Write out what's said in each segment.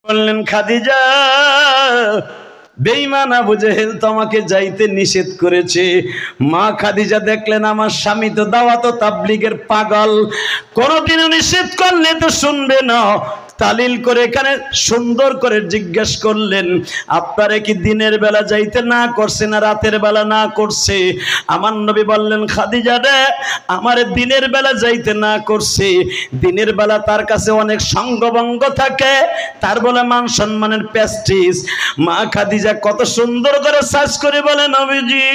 বললেন খাদিজা, বেঈমান আবু জেহেল তোমাকে যাইতে নিষেধ করেছে। মা খাদিজা দেখলেন আমার স্বামী তো দাওয়াত ও তাবলীগের পাগল, কোনদিনও নিষেধ করলে তো শুনবে না। তালিল করে এখানে সুন্দর করে জিজ্ঞেস করলেন, আপনারা কি দিনের বেলা যাইতে না করছে না রাতের বেলা না করছে? আমার নবী বললেন, খাদিজা রে, আমার দিনের বেলা যাইতে না করছে। দিনের বেলা তার কাছে অনেক সঙ্গভঙ্গ থাকে, তার বলে মান সম্মানের প্রেস্টিজ। মা খাদিজা কত সুন্দর করে সাজ করে বলে, নবীজি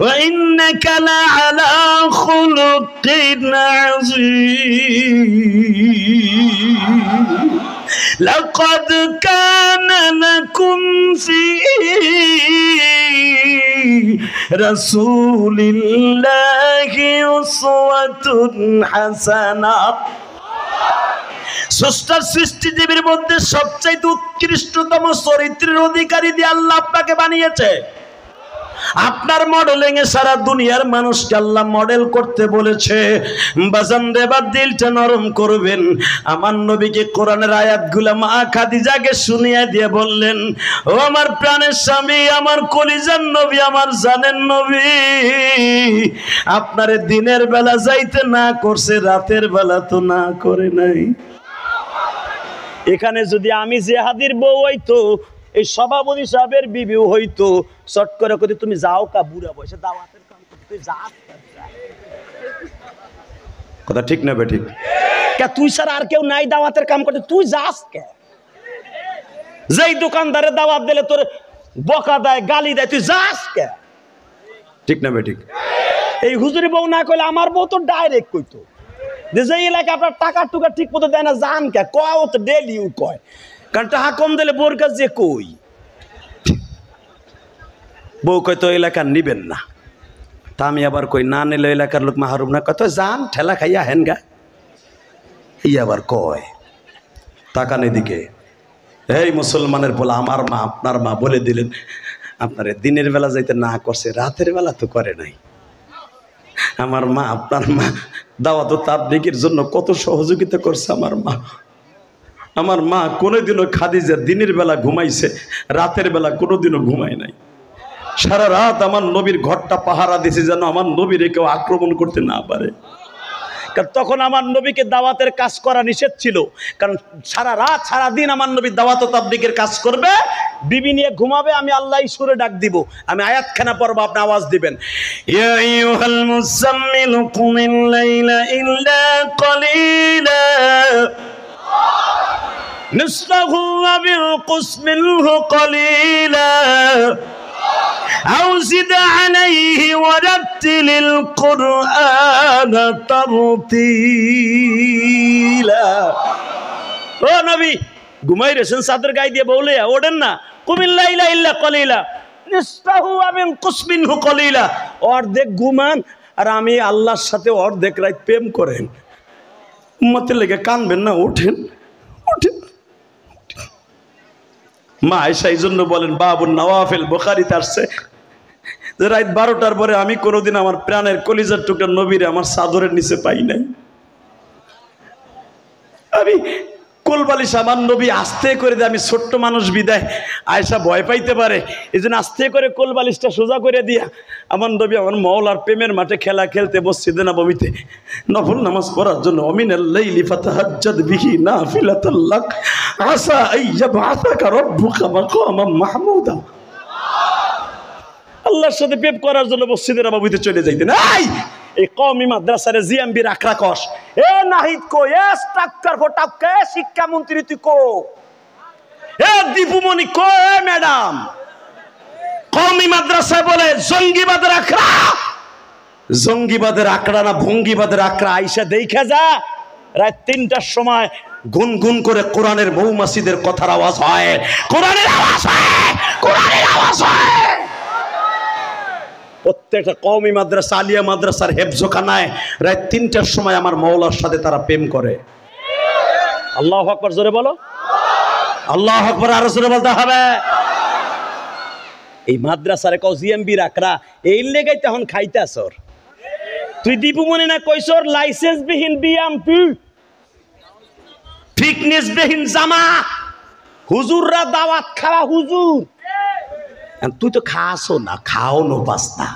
وإنك لعلى خلق عظيم لقد كان لكم في رسول الله أسوة حسنة। স্রষ্টার সৃষ্টিজীবীর মধ্যে সবচাইতে উৎকৃষ্টতম চরিত্রের অধিকারী দিয়ে আল্লাহ আপনাকে বানিয়েছে। আপনার মডেলিং এ সারা দুনিয়ার মানুষকে আল্লাহ মডেল করতে বলেছে। বাজান রে, বা দিলটা নরম করবেন। আমার নবীকে কোরআনের আয়াতগুলো মা খাদিজাকে শুনিয়ে দিয়ে বললেন, ও আমার প্রাণের স্বামী, আমার কলিজার নবী, আমার জানের নবী, আপনারে দিনের বেলা যাইতে না করছে, রাতের বেলা তো না করে নাই। এখানে যদি আমি জেহাদির বউ হইতো, এই সভাপতি সাহেবের বিবিও হইতো, চট করে কই তুমি যাও কা, বুড়া বয়সে দাওয়াতের কাম করতে যাস। কথা ঠিক না বে ঠিক? কে তুই ছাড়া আর কেউ নাই দাওয়াতের কাম করতে, তুই যাস কে? যেই দোকানদারে দাওয়াত দিলে তোর বকা দেয়, গালি দেয়, তুই যাস কে? ঠিক না বে ঠিক? এই হুজুরি বউ না কইলে আমার বউ তো ডাইরেক্ট কইতো যে যেই এলাকায় আপনার টাকা টুকা ঠিক মতো দেয় না, জান কে? কয় ও তো ডেলি কয়, কারণ টাকা কম দিলে বোর কাছে যে কই বউ কয় তো এলাকার নিবেন না। তা আমি আবার কই না নিলে এলাকার লোক মাহরুম না, কত যান ঠেলা খাইয়া হেন গা। এই আবার কয় তাকান এদিকে, এই মুসলমানের বলা আমার মা আপনার মা বলে দিলেন আপনার দিনের বেলা যাইতে না করছে, রাতের বেলা তো করে নাই। আমার মা আপনার মা দাওয়াত ও তাবলীগের জন্য কত সহযোগিতা করছে। আমার মা কোনোদিনও খাদিজা দিনের বেলা ঘুমাইছে, রাতের বেলা কোনোদিনও ঘুমায় নাই। সারা রাত আমার নবীর ঘরটা পাহারা দিয়েছে যেন আমার নবীরে কেউ আক্রমণ করতে না পারে। কারণ তখন আমার নবীকে দাওয়াতের কাজ করা নিষেধ ছিল, কারণ সারা রাত সারা দিন আমার নবী দাওয়াত ও তাবলীগের কাজ করবে, বিবি নিয়ে ঘুমাবে, আমি আল্লাহ সুরে ডাক দিব, আমি আয়াতখানা পড়ব, আপনি আওয়াজ দিবেন, ইয়া আইয়ুহাল মুযাম্মিলু কুমিল লাইলা ইল্লা কলিলা নিসফাহু ওয়া বিনকুস মিনহু কলিলা أو زد عليه ورتل القرآن ترتيلا। ও নবী ঘুমাই রেছেন চাদর গায়ে দিয়ে বলে ওঠেন না, কুমিল লাইলা ইল্লা কলিলা নিসফাহু ওয়া বিনকুস মিনহু কলিলা, অর্ধেক ঘুমান আর আমি আল্লাহর সাথে অর্ধেক রাত প্রেম করেন। উম্মতের লেগে কানবেন না, ওঠেন ওঠেন। মা আয়েশা এই জন্য বলেন বাবুন নওয়াফিল, বুখারীতে আসছে যে রাত 12টার পরে আমি কোনোদিন আমার প্রাণের কলিজার টুকরা নবীরে আমার চাদরের নিচে পাই নাই। আমি কোলবালিশ আমার নবী আস্তে করে দেয়, আমি ছোট্ট মানুষ বিদায় আয়েশা ভয় পাইতে পারে, এই জন্য আস্তে করে কোলবালিশটা সোজা করে দিয়া আমার নবী আমার মওলার প্রেমের মাঠে খেলা খেলতে মসজিদে নববীতে নফল নামাজ পড়ার জন্য অমিনাল লাইলি ফাতাহাজ্জাদ বিহি নাফিলাতাল লাক আসা আইয়াবআসাকা রাব্বুকা মাকামান মাহমুদা। আল্লাহর সাথে প্রেম করার জন্য মসজিদে নববীতে চলে যাইতেন। এই কওমি মাদ্রাসার জিএমবি রাখরা কস, এ নাহিদ কো, এ স্ট্রাকচার ফটাকে শিক্ষামন্ত্রী তুই কো, এ দীপুমণি কো, এ ম্যাডাম কওমি মাদ্রাসা বলে জঙ্গিবাদের আখড়া, জঙ্গিবাদের আখড়া না ভঙ্গিবাদের আখড়া। আইসা দেখা যা রাত 3টার সময় গুনগুন করে কোরআনের মৌমাছিদের কথার আওয়াজ হয়, কোরআনের আওয়াজ হয়, কোরআনের আওয়াজ হয়। প্রত্যেকটা কওমি মাদ্রাসা আলিয়া মাদ্রাসার হেফজখানায় রাত 3টার সময় আমার মওলার সাথে তারা প্রেম করে। আল্লাহু আকবার, জোরে বলো আল্লাহু আকবার, আরো জোরে বলতে হবে। এই মাদ্রাসারে কও জিএমবি রাখরা, এই লেগাই তখন খাইতাছর। তুই দীপু মনে না কইছর লাইসেন্স বিহীন বিএমপি ফিটনেসবিহীন জামা, হুজুররা দাওয়াত খাওয়া হুজুর, তুই তো খাসও না, খাও নো পাস্তা,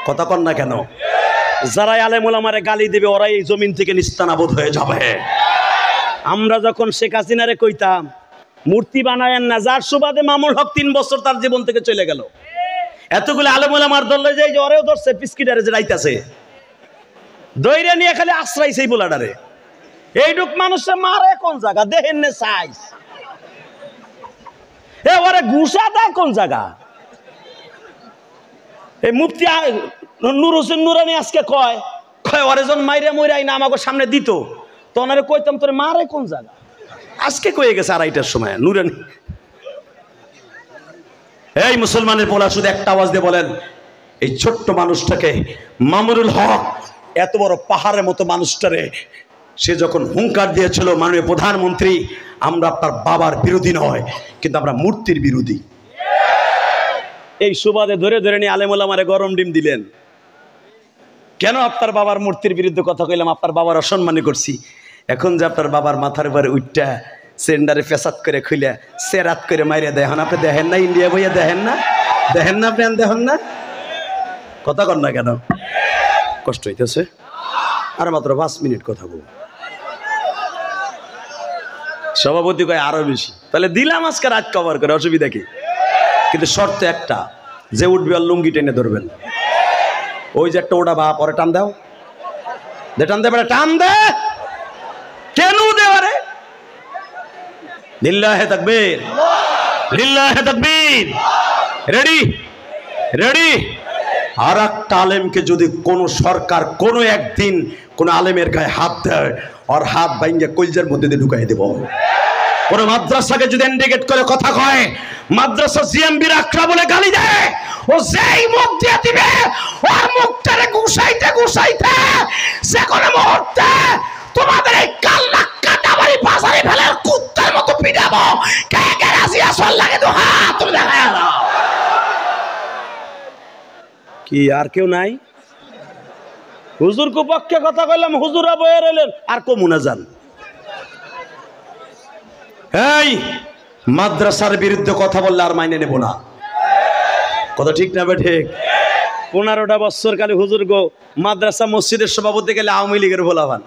কথা কন না কেন? যারাই আলেম ওলামারে গালি দেবে ওরাই এই জমিন থেকে নিস্তানাবুদ হয়ে যাবে। আমরা যখন শেখ হাসিনারে কইতাম মূর্তি বানায়েন না, যার সুবাদে মামুল হক 3 বছর তার জীবন থেকে চলে গেল, এতগুলো আলেম ওলামার দল যে ওরেও ধরছে পিসকিটারে যে রাইতাছে, দইরে নিয়ে খালি আশ্রাইছে এই পোলাডারে। এইটুক মানুষে মারে কোন জায়গা দেখেন না সাইজ, এ ওরে ঘুষা দেয় কোন জায়গা? এই মুফতি নূর হোসেন নুরানি আজকে কয় ওরে যখন মাইরে মইরাই না আমাকে সামনে দিত তখন আরে কইতাম তোরে মারে কোন জায়গা, আজকে কয়ে গেছে 2:30টার সময় নুরানি। এই মুসলমানের পোলা শুধু একটা আওয়াজ দিয়ে বলেন, এই ছোট্ট মানুষটাকে মামুনুল হক এত বড় পাহাড়ের মতো মানুষটারে সে যখন হুঙ্কার দিয়েছিল মাননীয় প্রধানমন্ত্রী, আমরা আপনার বাবার বিরোধী নয় কিন্তু আমরা মূর্তির বিরোধী, এই সুবাদে ধরে ধরে নিয়ে আলেম ওলামারে গরম ডিম দিলেন। কেন আপনার বাবার মূর্তির বিরুদ্ধে কথা কইলাম? আপনার বাবার অসম্মানী করছি। এখন যে আপনার বাবার মাথার উপরে উঠটা সেন্ডারে ফেসাদ করে খুলে সেরাত করে মাইরে দেখেন, আপনি দেখেন না? ইন্ডিয়া বইয়া দেখেন না? দেখেন না? আপনি দেখেন না? কথা কন না কেন? কষ্ট হইতেছে? আর মাত্র 5 মিনিট কথা বলবো। সভাপতি কয় আরো বেশি, তাহলে দিলাম আজকে রাত কভার করে, অসুবিধা কি? কিন্তু শর্ত একটা, যে উঠবে আর লুঙ্গি টেনে ধরবেন। ওই যে একটা ওটা বা পরে টান দাও, দে টান দে, বেটা টান দে, কেন দেওয়ারে? লিল্লাহে তাকবীর, লিল্লাহে তাকবীর। Ready ready. আর একটা আলেমকে যদি কোন সরকার কোনো একদিন কোন আলেমের গায়ে হাত দেয়, আর হাত ভাঙ্গে কলজের মধ্যে দিয়ে ঢুকাই দেব। কোন মাদ্রাসাকে যদি ইন্ডিকেট করে কথা কয়, মাদ্রাসা জিএমবির আকরা বলে গালি দেয়, ও যেই মুখ দিয়ে দিবে ওর মুখটারে ঘুষাইতে ঘুষাইতে যে কোনো মুহূর্তে তোমাদের এই কাল্লা কাটাবাড়ি বাজারে ফেলে কুত্তার মতো পিটাবো। কে কে রাজি আসল লাগে তো হাত তুমি দেখায় দাও। কি আর কেউ নাই? হুজুর কো পক্ষে কথা কইলাম, হুজুরা বয়ে রইলেন, আর কমুনা যান। এই মাদ্রাসার বিরুদ্ধে কথা বললে আর মাইনে নেব না, কথা ঠিক না বে ঠিক? 15টা বছর কালে হুজুর গো মাদ্রাসা মসজিদের সভাপতি গেলে আওয়ামী লীগের ভোলাভান।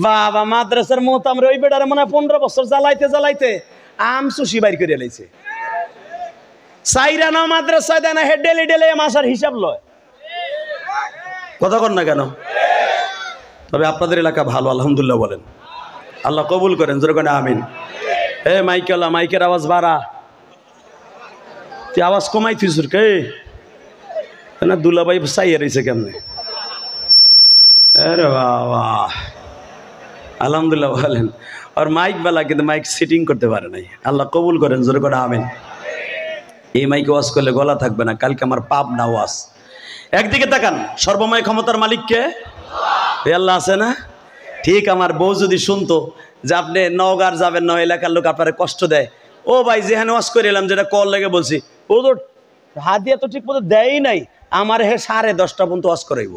বাবা মাদ্রাসার মোহতাম ওই বেটারে মনে হয় 15 বছর জ্বালাইতে জ্বালাইতে আম সুশি বাইর করে লাইছে। সাইরা না মাদ্রাসায় দেয় না, হে ডেলি ডেলি মাসার হিসাব লয়। কথা কন না কেন? তবে আপনাদের এলাকা ভালো, আলহামদুলিল্লাহ বলেন, আল্লাহ কবুল করেন, জোরে করেন আমিন। এ মাইকেলা, মাইকের আওয়াজ বাড়া, তুই আওয়াজ কমাই তুই কে না? দুলাভাই চাইয়ে রয়েছে কেমনে? আরে বাবা, আলহামদুলিল্লাহ বলেন। আর মাইক বেলা কিন্তু মাইক সিটিং করতে পারে নাই, আল্লাহ কবুল করেন, জোরে করে আমিন। এই মাইকে ওয়াজ করলে গলা থাকবে না, কালকে আমার পাপ না ওয়াজ। একদিকে তাকান, সর্বময় ক্ষমতার মালিক কে? আল্লাহ আছে না? ঠিক আমার বউ যদি শুনতো যে আপনি নওগাঁর যাবেন না, এলাকার লোক আপনার কষ্ট দেয়, ও ভাই যেখানে ওয়াজ করে এলাম, যেটা কল লেগে বলছি, ও তো হাদিয়া তো ঠিক মতো দেয়ই নাই, আমার হে 10:30 পর্যন্ত ওয়াজ করাইব।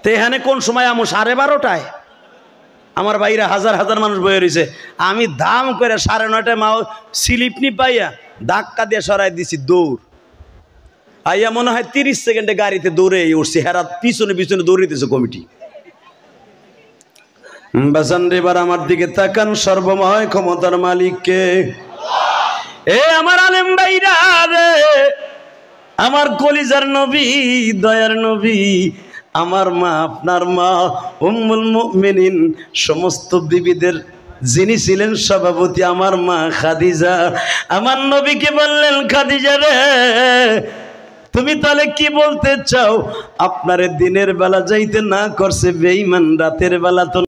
তো এখানে কোন সময় আমি 12:30টায়? আমার বাইরে হাজার হাজার মানুষ বয়ে রয়েছে, আমি দাম করে 9:30টায় মাও স্লিপ নি পাইয়া ধাক্কা দিয়ে সরাই দিছি, দৌড় আইয়া মনে হয় 30 সেকেন্ডে গাড়িতে দৌড়ে উঠছি, হেরা পিছনে পিছনে দৌড়িতেছে কমিটি। বাজান রে, এবার আমার দিকে তাকান, সর্বময় ক্ষমতার মালিককে। এ আমার আলেম ভাইরা রে, আমার কলিজার নবী, দয়ার নবী, আমার মা, আপনার মা উম্মুল মুমিনিন, সমস্ত বিবিদের যিনি ছিলেন সভাপতি, আমার মা খাদিজা, আমার নবীকে বললেন, খাদিজা রে তুমি তাহলে কি বলতে চাও? আপনারে দিনের বেলা যাইতে না করছে বেঈমান, রাতের বেলা তো